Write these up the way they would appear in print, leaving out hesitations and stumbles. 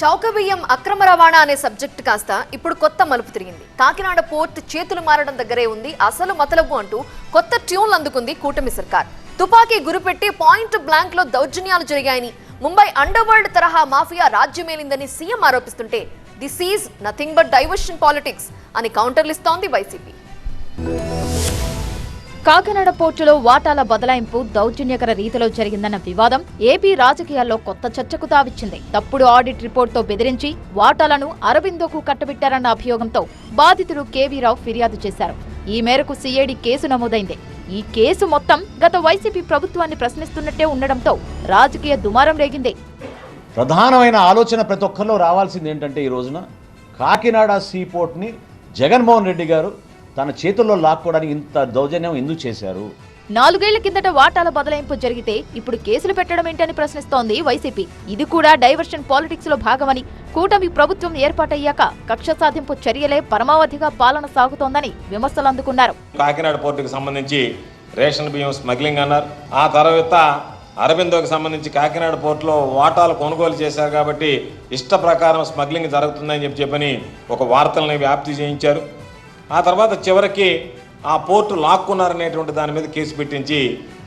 చౌక బియ్యం అక్రమ రవాణా అనే సబ్జెక్ట్ కాస్త ఇప్పుడు కొత్త మలుపు తిరిగింది. కాకినాడ పోర్ట్ చేతులు మారడం దగ్గరే ఉంది అసలు మతలబు అంటూ కొత్త ట్యూన్లు అందుకుంది కూటమి సర్కార్. తుపాకీ గురిపెట్టి పాయింట్ బ్లాంక్ లో దౌర్జన్యాలు జరిగాయని, ముంబై అండర్ వరల్డ్ తరహా మాఫియా రాజ్యమేలిందని సీఎం ఆరోపిస్తుంటే this is nothing but diversion politics అని కౌంటర్లిస్తోంది వైసీపీ. కాకినాడ పోర్టులో వాటాల బదలాయింపు దౌర్జన్యకర రీతిలో జరిగిందన్న వివాదం ఏపీ రాజకీయాల్లో కొత్త చర్చకు తావిచ్చింది. తప్పుడు ఆడిట్ రిపోర్టుతో బెదిరించి వాటాలను అరవిందోకు కట్టబెట్టారన్న అభియోగంతో బాధితుడు కేవీరావు ఫిర్యాదు చేశారు. ఈ మేరకు సిఐడి కేసు నమోదైంది. ఈ కేసు మొత్తం గత వైసీపీ ప్రభుత్వాన్ని ప్రశ్నిస్తున్నట్టే ఉండడంతో రాజకీయ దుమారం రేగింది. ప్రధానమైన ఆలోచన ప్రతి ఒక్కరిలో రావాల్సింది ఏంటంటే, ఈ రోజున కాకినాడ సీపోర్ట్ని జగన్మోహన్ రెడ్డి గారు తన చేతుల్లో లాక్కోవడానికి ఇంత దౌర్జన్యం ఎందుకు చేశారు? 4 ఏళ్ల కిందట వాటాల బదలాయింపు జరిగితే ఇప్పుడు కేసులు పెట్టడం ఏంటని ప్రశ్నిస్తోంది వైసీపీ. ఇది కూడా డైవర్షన్ పాలిటిక్స్ లో భాగమని, కూటమి ప్రభుత్వం ఏర్పాటయ్యాక కక్ష సాధింపు చర్యలే పరమావధిగా పాలన సాగుతోందని విమర్శలు అందుకున్నారు. కాకినాడ పోర్టుకు సంబంధించి రేషన్ బియ్యం స్మగ్లింగ్ అన్నారు. ఆ తర్వాత అరబిందోకి సంబంధించి కాకినాడ పోర్టులో వాటాలు కొనుగోలు చేశారు కాబట్టి ఇష్ట ప్రకారం స్మగ్లింగ్ జరుగుతుందని చెప్పని ఒక వార్తల్ని వ్యాప్తి చేయించారు. ఆ తర్వాత చివరికి ఆ పోర్టు లాక్కున్నారనేటువంటి దాని మీద కేసు పెట్టించి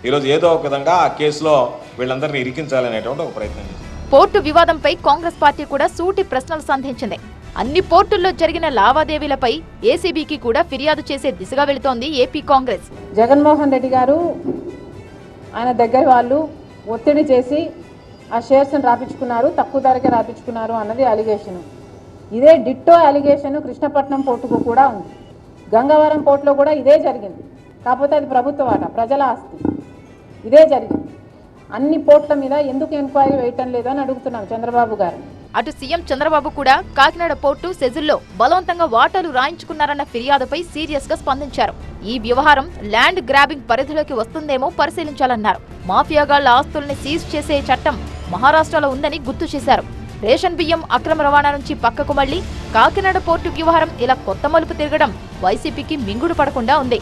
ఈరోజు ఏదో ఒక విధంగా ఆ కేసులో వీళ్ళందరినీ ఇరికించాలనేటువంటి ఒక ప్రయత్నం. పోర్టు వివాదంపై కాంగ్రెస్ పార్టీ కూడా సూటి ప్రశ్నలు సంధించింది. అన్ని పోర్టుల్లో జరిగిన లావాదేవీలపై ఏసీబీకి కూడా ఫిర్యాదు చేసే దిశగా వెళుతోంది ఏపీ కాంగ్రెస్. జగన్మోహన్ రెడ్డి గారు ఆయన దగ్గర వాళ్ళు ఒత్తిడి చేసి ఆ షేర్స్ని రాపించుకున్నారు, తక్కువ ధరకే రాపించుకున్నారు అన్నది అలిగేషన్. ఇదే డిట్టో అలిగేషన్ కృష్ణపట్నం పోర్టుకు కూడా ఉంది. గంగవరం పోర్టులో కూడా ఇదే జరిగింది. కాకపోతే అది ప్రభుత్వ వాట, ప్రజల ఆస్తి. ఇదే జరిగింది. అన్ని పోర్టుల మీద ఎందుకు ఎంక్వైరీ వేయటం లేదు అని అడుగుతున్నాం చంద్రబాబు గారు. అటు సీఎం చంద్రబాబు కూడా కాకినాడ పోర్టు సెజుల్లో బలవంతంగా వాటాలు రాయించుకున్నారన్న ఫిర్యాదుపై సీరియస్ గా స్పందించారు. ఈ వ్యవహారం ల్యాండ్ గ్రాబింగ్ పరిధిలోకి వస్తుందేమో పరిశీలించాలన్నారు. మాఫియాగాళ్ల ఆస్తుల్ని సీజ్ చేసే చట్టం మహారాష్ట్రలో ఉందని గుర్తు చేశారు. రేషన్ బియ్యం అక్రమ రవాణా నుంచి పక్కకు మళ్లీ కాకినాడ పోర్టు వ్యవహారం ఇలా కొత్త మలుపు తిరగడం వైసీపీకి మింగుడు పడకుండా ఉంది.